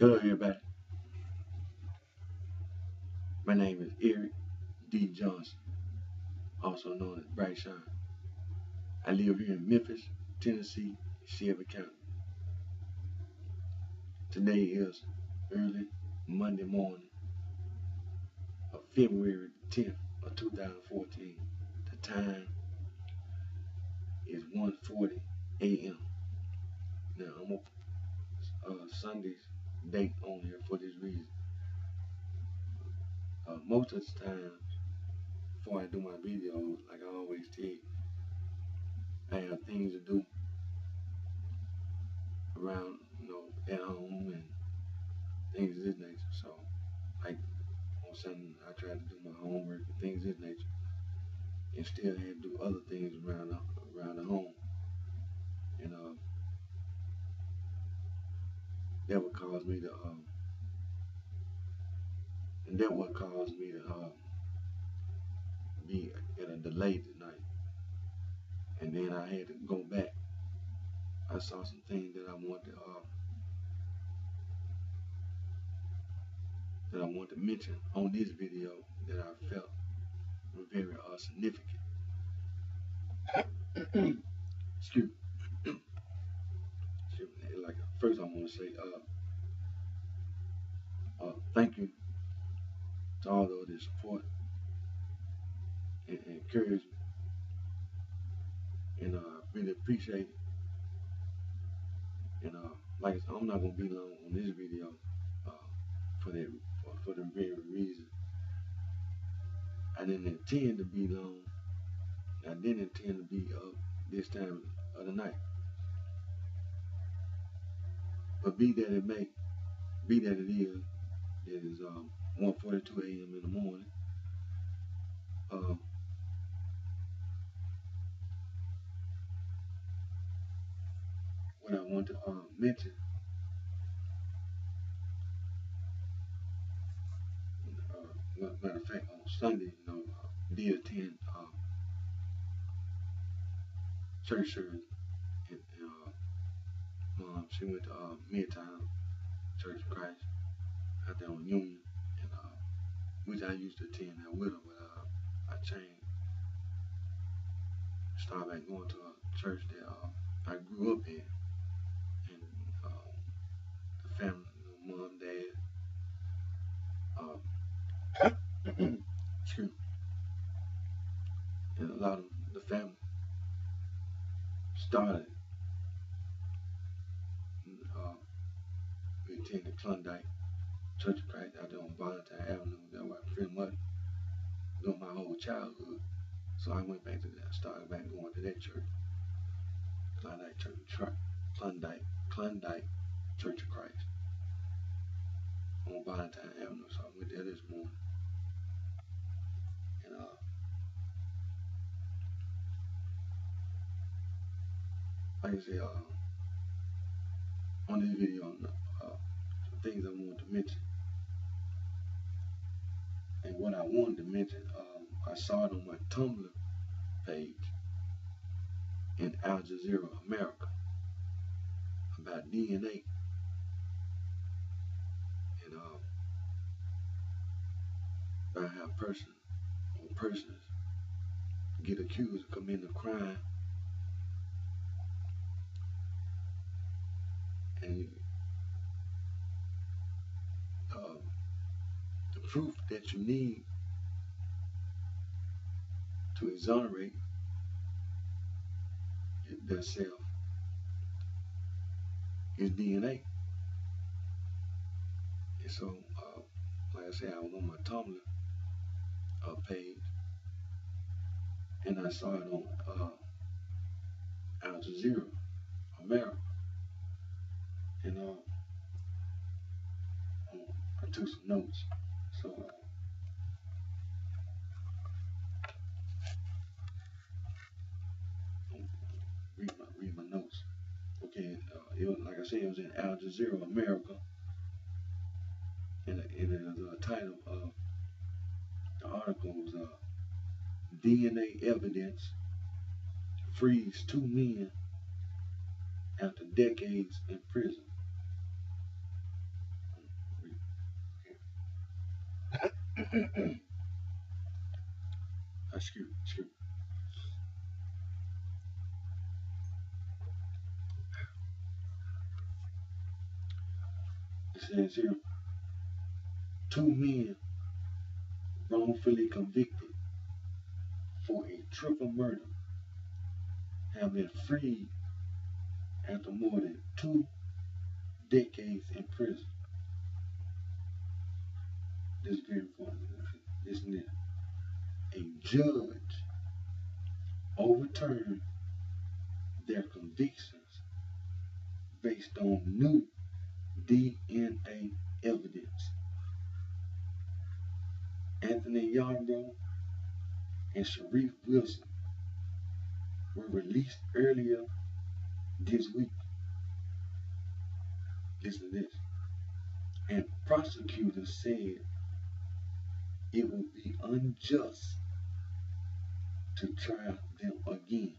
Hello everybody, my name is Eric D. Johnson, also known as BrightShine. I live here in Memphis, Tennessee, Shelby County. Today is early Monday morning of February 10th of 2014. The time is 1:40 a.m. Now I'm going to Sunday's date on here for this reason. Most of the time, before I do my videos, like I always tell you, I have things to do around, at home and things of this nature. So, like on Sunday, I try to do my homework and things of this nature, and still have to do other things around the home. And that would cause me to be at a delay tonight. And then I had to go back. I saw some things that I want to mention on this video that I felt were very significant. Excuse me. Like first, I want to say thank you to all those that support and encourage me, and really appreciate it. And like I said, I'm not gonna be long on this video for the very reason I didn't intend to be long. I didn't intend to be up this time of the night. But be that it may, be that it is, it is 1:42 a.m. in the morning. What I want to mention, matter of fact, on Sunday, did attend church service, and she went to Midtown Church of Christ out there on Union, and which I used to attend there with her, but I changed, started back going to a church that I grew up in, and the family, mom, dad, excuse me, and a lot of the family started. We attended Klondike Church of Christ out there on Valentine Avenue. That was pretty much during my whole childhood. So I went back to that, started back going to that church, Klondike Church of Christ on Valentine Avenue. So I went there this morning, and like I said, on this video, some things I wanted to mention, and what I wanted to mention, I saw it on my Tumblr page in Al Jazeera America about DNA, and about how persons get accused of committing a crime, and the proof that you need to exonerate themselves is DNA. And so, like I said, I was on my Tumblr page, and I saw it on Al Jazeera America, and I took some notes. So read my notes. Okay, it was, like I said, it was in Al Jazeera America, and the title of the article was DNA evidence frees 2 men after decades in prison. Excuse me. It says here, two men wrongfully convicted for a triple murder have been freed after more than 2 decades in prison. This is very important. Listen to this. A judge overturned their convictions based on new DNA evidence. Anthony Yarbrough and Sharif Wilson were released earlier this week. Listen to this. And prosecutors said it would be unjust to try them again.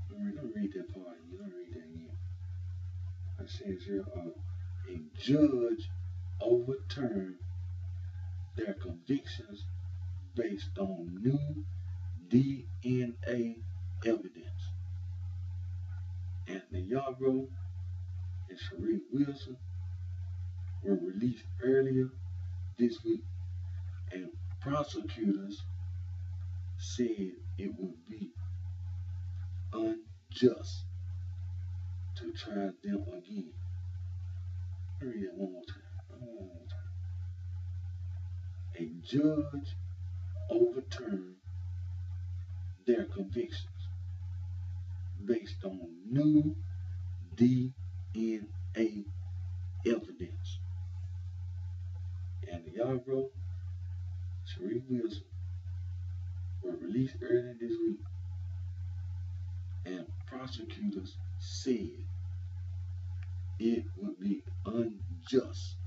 Don't read that part. You don't read that again. It says here, a judge overturned their convictions based on new DNA evidence. Anthony Yarbrough and Sharif Wilson were released earlier this week, and prosecutors said it would be unjust to try them again. Let me read that one more time. A judge overturned their convictions based on new DNA evidence. And Yarbrough, Sharif Wilson were released earlier this week, and prosecutors said it would be unjust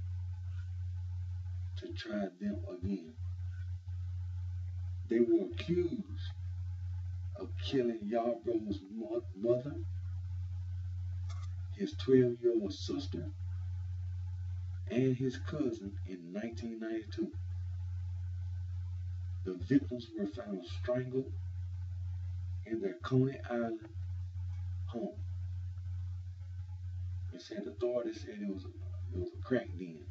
to try them again. They were accused of killing Yarbrough's mother, his 12-year-old sister, and his cousin in 1992. The victims were found strangled in their Coney Island home. It said authorities said it was a crack den.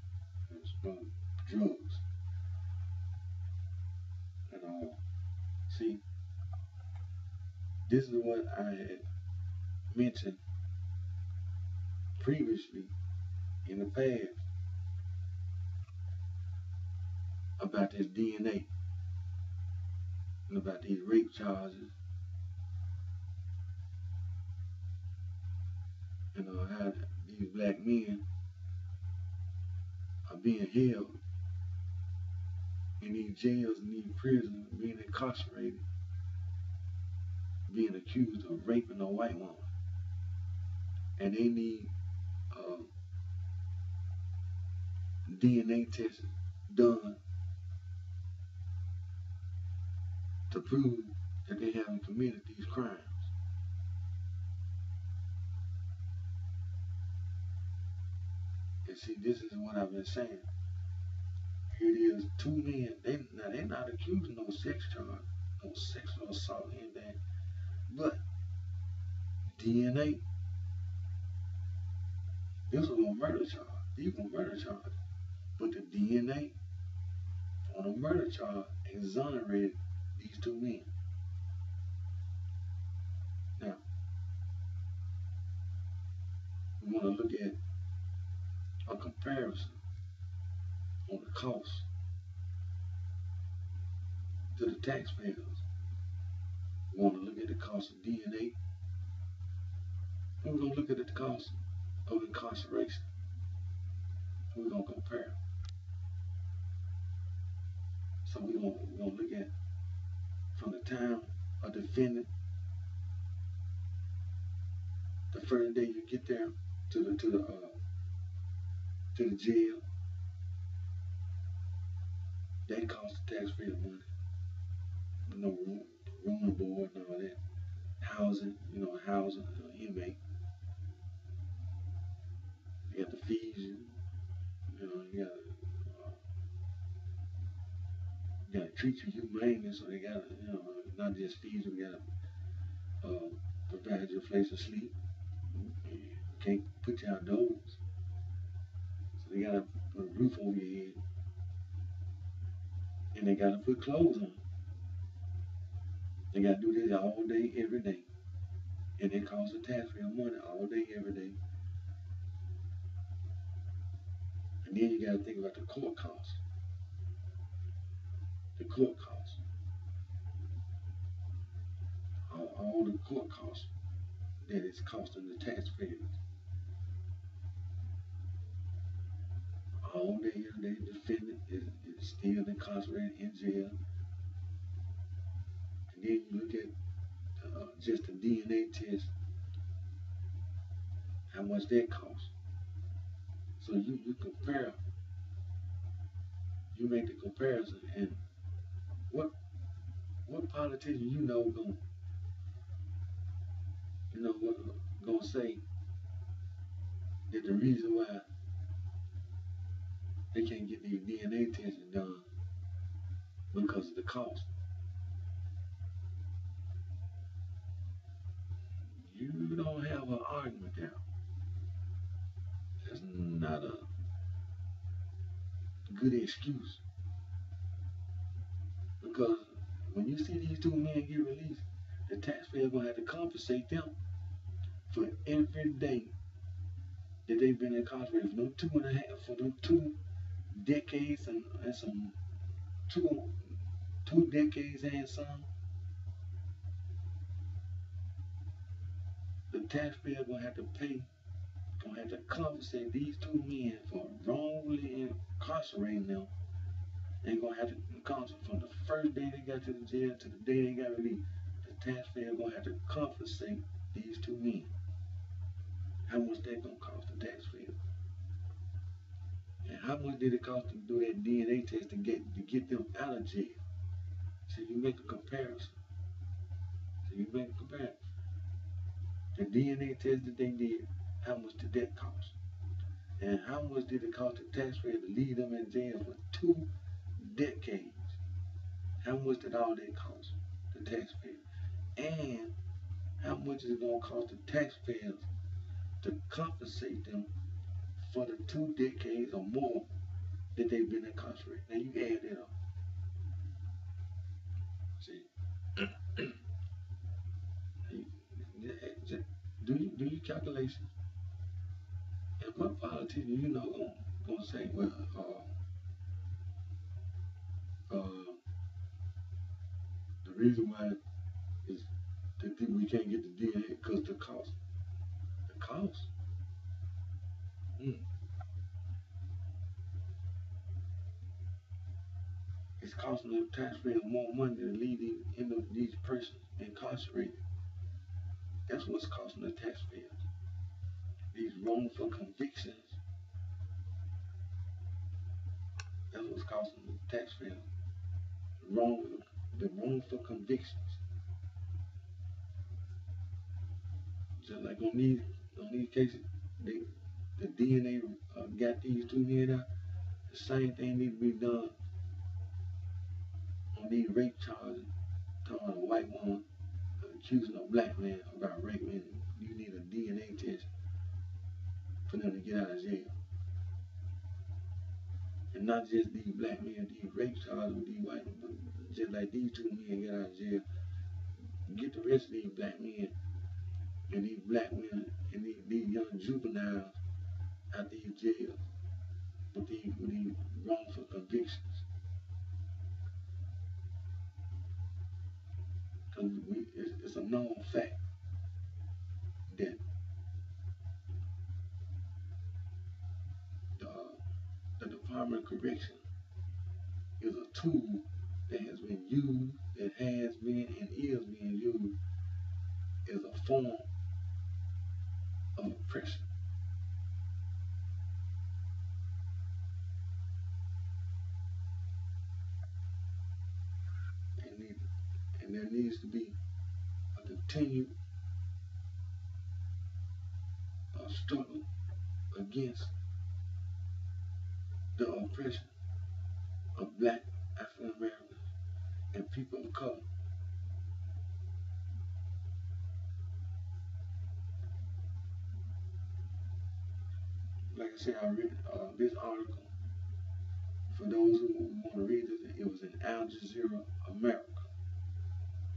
It was drugs. And see, this is what I had mentioned previously in the past about this DNA and about these rape charges, and how these black men are being held in these jails and these prisons, being incarcerated, being accused of raping a white woman, and they need DNA tests done to prove that they haven't committed these crimes. And see, this is what I've been saying. Here it is, two men. They're not accused of no sex charge, no sexual assault, anything, but DNA. This was a murder charge. These were murder charges. But the DNA on a murder charge exonerated these two men. Now, we want to look at a comparison on the cost to the taxpayers. We want to look at the cost of DNA, and we're going to look at the cost of incarceration. We're going to compare. So we're going to look at from the time a defendant, the first day you get there to the jail, that costs the taxpayer money. No room and board and all that. Housing, inmate. You got the fees, you got gotta treat you humanely, so they gotta, not just feed you, we gotta provide your place of sleep. You can't put you outdoors. So they gotta put a roof over your head. And they gotta put clothes on. They gotta do this all day, every day. And it costs the taxpayer money all day, every day. And then you gotta think about the court costs. The court costs. All the court costs that it's costing the taxpayers. All day, every day, the defendant is still incarcerated in jail. And then you look at just the DNA test, how much that costs. So you compare, you make the comparison, and what politician gonna say that the reason why they can't get these DNA tests done because of the cost. You don't have an argument there. That's not a good excuse. Because when you see these two men get released, the taxpayer gonna have to compensate them for every day that they've been incarcerated for them 2.5, for them 2 decades and some two decades and some. The taxpayer gonna have to compensate these two men for wrongly incarcerating them. They're gonna have to compensate from the first day they got to the jail to the day they got released. The taxpayer gonna have to compensate these two men. How much that gonna cost the taxpayer? And how much did it cost to do that DNA test to get them out of jail? So you make a comparison. The DNA test that they did, how much did that cost? And how much did it cost the taxpayer to leave them in jail for 2 decades? How much did all that cost the taxpayer? And how much is it going to cost the taxpayers to compensate them for the 2 decades or more that they've been incarcerated? Now you add that up. See, do your calculation. And what politician gonna say, well, the reason why is that we can't get the DNA because the cost. The cost. It's costing the taxpayer more money to leave these persons incarcerated. That's what's costing the taxpayers. These wrongful convictions. That's what's costing the taxpayers. The wrongful convictions. Just like on these cases, the DNA got these two men out. The same thing needs to be done on these rape charges. Talking about a white woman accusing a black man about rape, and you need a DNA test for them to get out of jail. And not just these black men, these rape charges with these white men, but just like these two men get out of jail, get the rest of these black men and these black women and these young juveniles out these jails with these wrongful convictions. Because it's a known fact that the Department of Correction is a tool that has been used, that has been and is being used as a form of oppression. And there needs to be a continued struggle against the oppression of black African Americans and people of color. Like I said, I read this article. For those who want to read it, it was in Al Jazeera America.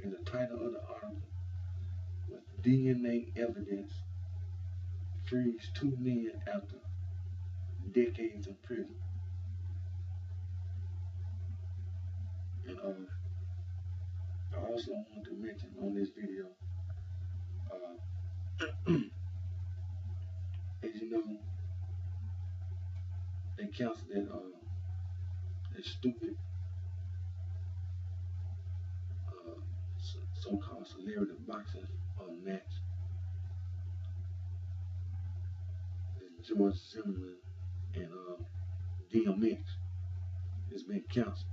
And the title of the article was DNA Evidence Frees 2 men after decades in prison. And I also want to mention on this video, as you know, they canceled that stupid uh, so-called celebrity boxing match. George Zimmerman and DMX has been canceled.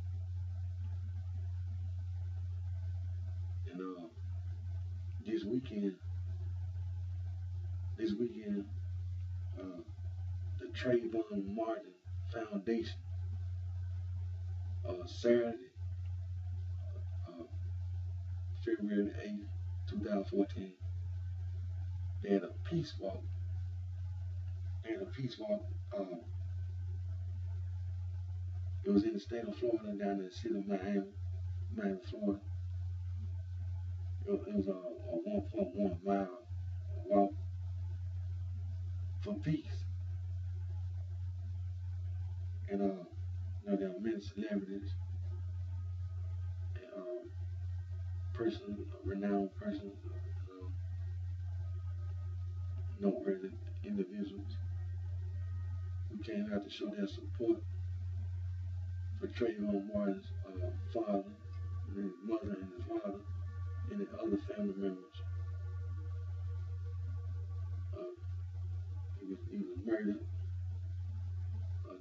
And this weekend, uh, the Trayvon Martin Foundation, Saturday, uh, February 8th, 2014, they had a peace walk. It was in the state of Florida, down in the city of Miami, Florida. It was a 1.1 mile walk for peace. And there are many celebrities and renowned persons, noteworthy individuals who came out to show their support for Trayvon Martin's father, and his mother and his father, and the other family members. Uh, he was murdered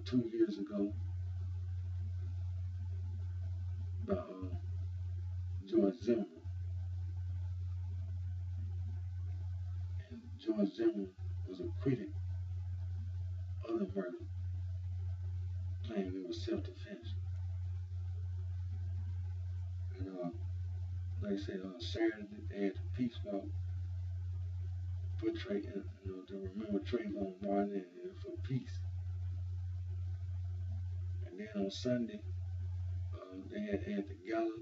2 years ago by George Zimmerman. And George Zimmerman was acquitted of the murder, claiming it was self-defense. And like I said, Saturday they had the peace walk for to remember Trayvon Martin and for peace. And then on Sunday, they had the gala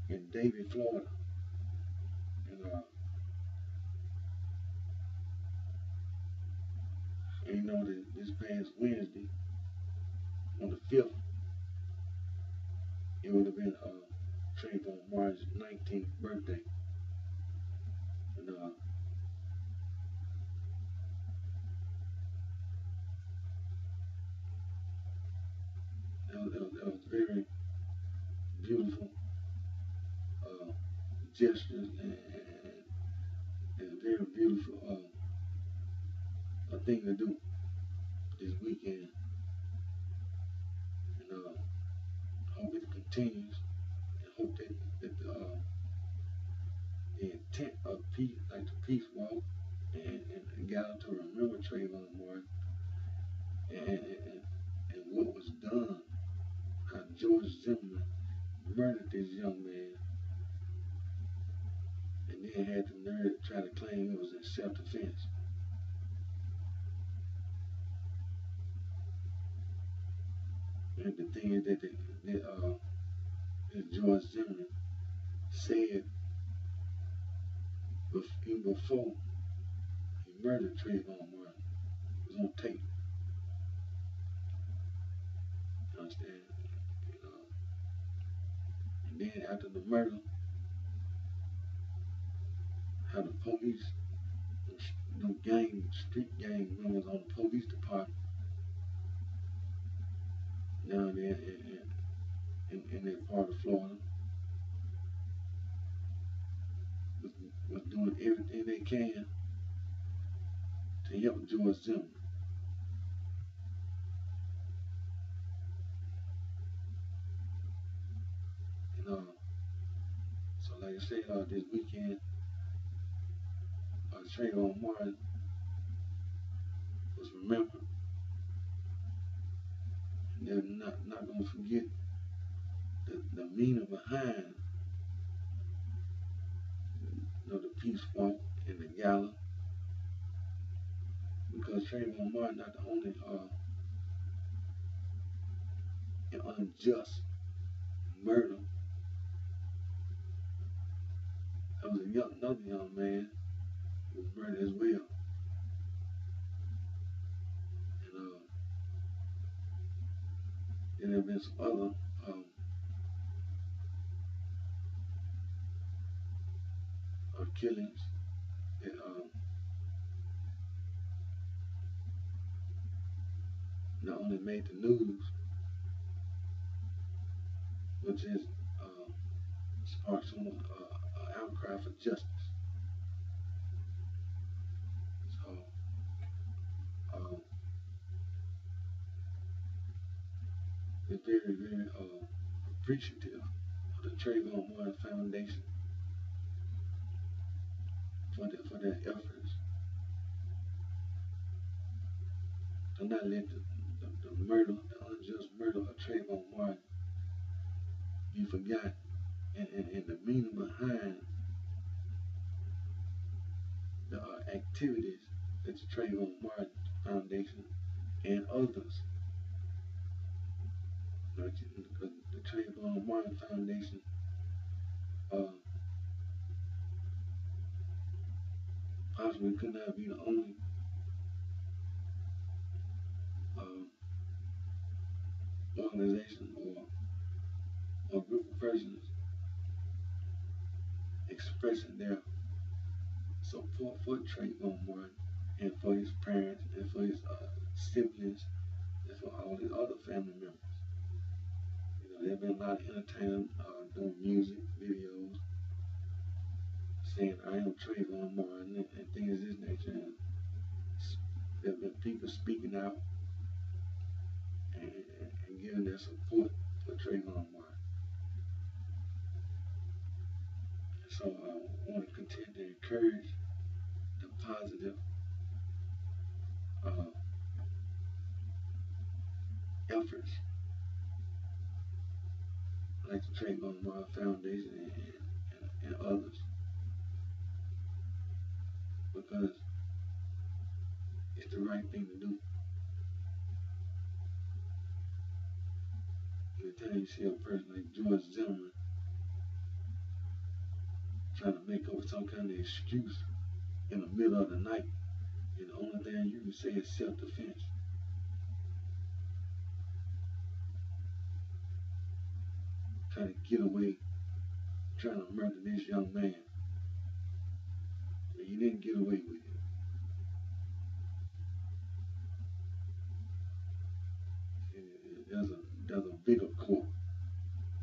in Davie, Florida. And you know that this past Wednesday, on the 5th, it would have been Trayvon Martin's 19th birthday. And that was very beautiful gestures and a very beautiful thing to do this weekend. And hope it continues, and hope that the intent of peace, like the peace walk, and got to remember Trayvon Martin and what was done, how George Zimmerman murdered this young man, and then had the nerve to try to claim it was in self-defense. And the thing is that George Zimmerman said even before he murdered Trayvon Martin, it was on tape. You understand? And then after the murder, how the police, street gang members on the police department down there in that part of Florida was doing everything they can to help George Zimmerman. And so like I said, this weekend, Trayvon Martin was remembered. And they're not gonna forget the meaning behind the peace walk and the gala, because Trayvon Martin not the only unjust murder. There was another young man who was murdered as well, and then there have been some other killings that not only made the news, but just sparked some outcry for justice. So um, it's very, very appreciative of the Trayvon Martin Foundation for their efforts to not let the murder, the unjust murder of Trayvon Martin be forgotten, and the meaning behind the activities that the Trayvon Martin Foundation and others, the Trayvon Martin Foundation possibly could not be the only organization or group of persons expressing their support for Trayvon Martin and for his parents and for his siblings and for all his other family members. There have been a lot of entertainers doing music videos saying I am Trayvon Martin and things of this nature. And there have been people speaking out and giving their support for Trayvon Martin. So I want to continue to encourage the positive efforts like the Trayvon Martin Foundation and others, because it's the right thing to do. Anytime you see a person like George Zimmerman trying to make up some kind of excuse in the middle of the night, and the only thing you can say is self-defense, trying to get away, trying to murder this young man, and you didn't get away with it. There's a bigger court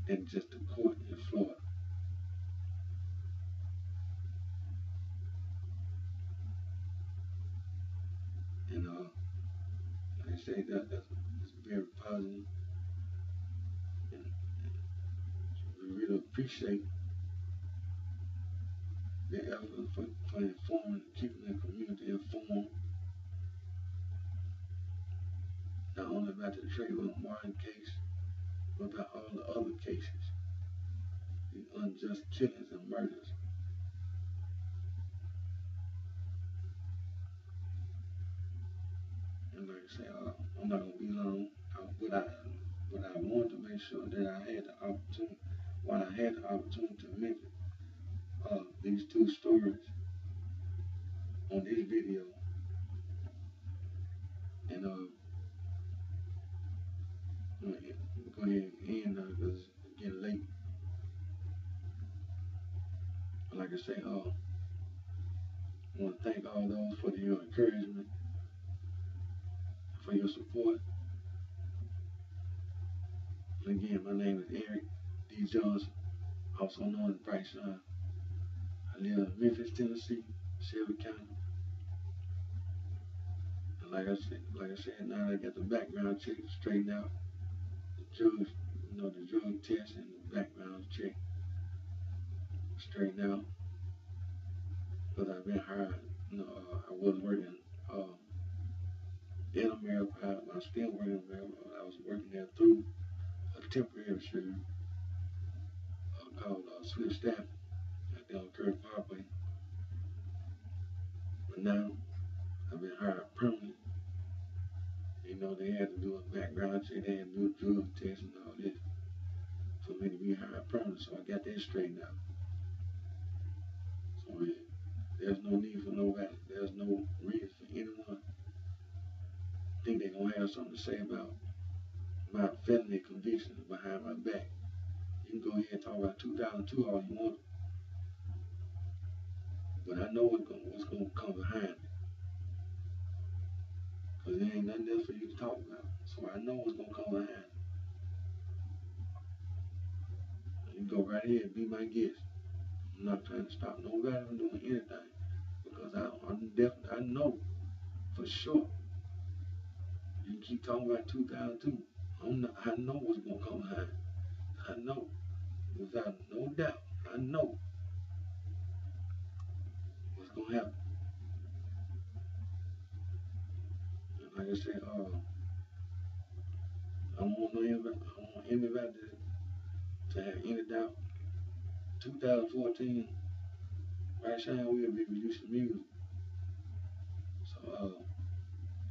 than just the court in Florida. And like I say, that's very positive, and we really appreciate the effort for informing, keeping the community informed, not only about the Trayvon Martin case, but about all the other cases, the unjust killings and murders. And like I say, I'm not gonna be long. But I wanted to make sure that I had the opportunity, while I had the opportunity to mention these two stories on this video, and go ahead and end because it's getting late. But like I say, I want to thank all those for your encouragement, for your support. And again, my name is Eric D. Johnson, also known as BrightShine. I live in Memphis, Tennessee, Shelby County. And like I said, now I got the background check straightened out, the drug, the drug test and the background check straightened out. Because I've been hired, I was working in America. I'm still working in America. I was working there through a temporary service. called Swift Staffing out there on Curry Parkway. But now I've been hired permanent. You know, they had to do a background check, they had to do a drug test and all this for me to be hired permanent. So I got that straightened out. So there's no need for nobody. There's no reason for anyone to think they're gonna have something to say about my felony convictions behind my back. You can go ahead and talk about 2002 all you want, but I know what's gonna come behind it, cause there ain't nothing else for you to talk about. So I know what's gonna come behind it. You go right ahead and be my guest. I'm not trying to stop nobody from doing anything, because I know for sure. You can keep talking about 2002. I know what's gonna come behind it. I know, without no doubt. I know what's gonna happen. And like I said, I don't want anybody to have any doubt. 2014, BrightShine will be releasing music. So I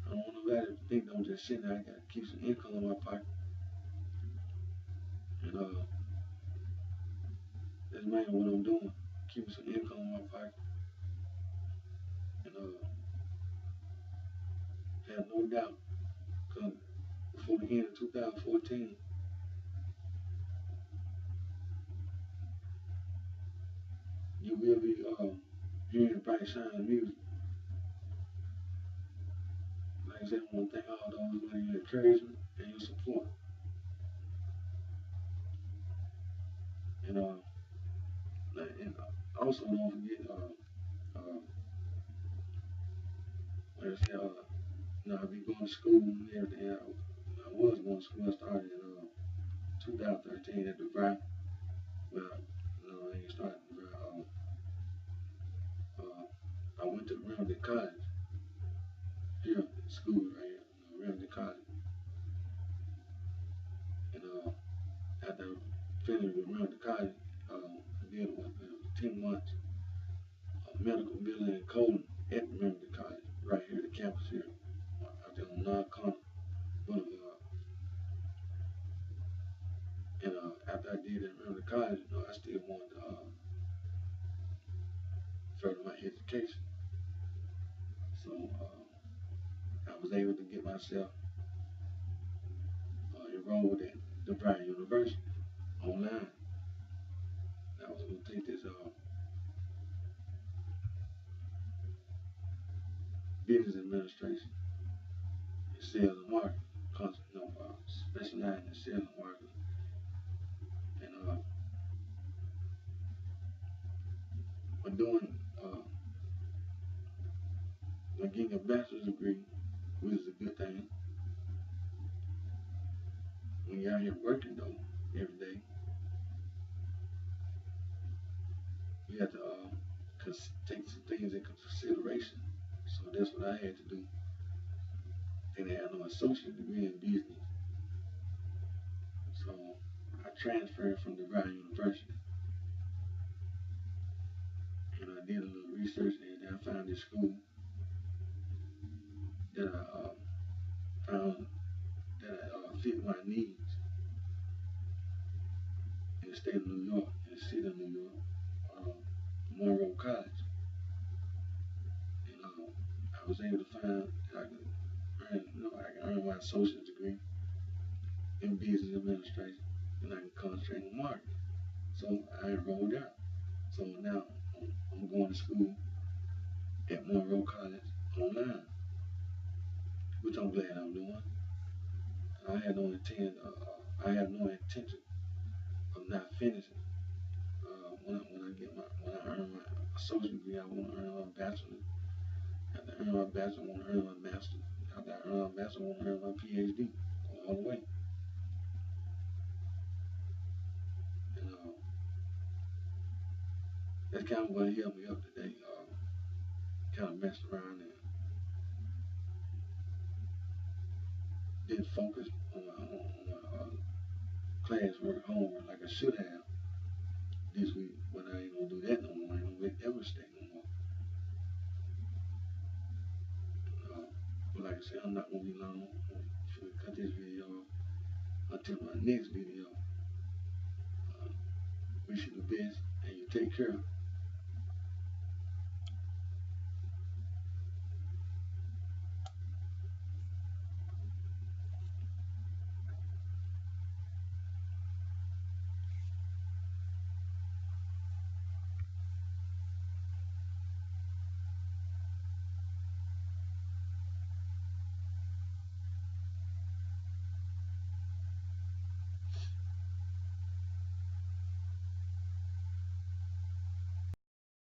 don't want nobody to think I'm just sitting there. I gotta keep some income in my pocket. And that's mainly what I'm doing. Keeping some income in my pocket. And have no doubt, because before the end of 2014, you will be hearing BrightShine music. Like I said, I want to thank all those for your encouragement and your support. And also don't forget, like I said, I be going to school and everything. I was going to school. I started in 2013 at the Bright. Well, I ain't started at the Bright. I went to Remedy College here, school right here, Remedy College. And after I finished with Remedy College, I did 10 months of medical billing and coding at Remedy College, right here at the campus here, out there on Non-Con Boulevard. And after I did that Remedy College, I still wanted to further my education. So I was able to get myself enrolled at the Bright University online. I was going to take this business administration and sales and marketing, specializing in sales and marketing. And for doing, getting a bachelor's degree, which is a good thing. When you're out here working though, every day, you have to take some things into consideration. So that's what I had to do. Then I had no associate degree in business. So I transferred from DeVry University. And I did a little research and I found this school that I found that fit my needs in the state of New York, in the city of New York, Monroe College. And I was able to find that I can earn my associate degree in business administration and I can concentrate on marketing. So I enrolled out. So now I'm going to school at Monroe College online, which I'm glad I'm doing. And I have no intention of not finishing. When I earn my associate degree, I want to earn my bachelor's. After I earn my bachelor, I want to earn my master's. After I earn my bachelor, I want to earn my PhD. All the way. And that's kind of what held me up today. Kind of messed around and didn't focus on my classwork, homework like I should have. this week, but I ain't gonna do that no more. I ain't gonna make that mistake no more. But like I said, I'm not gonna be long. I'm gonna cut this video off until my next video. Wish you the best, and you take care.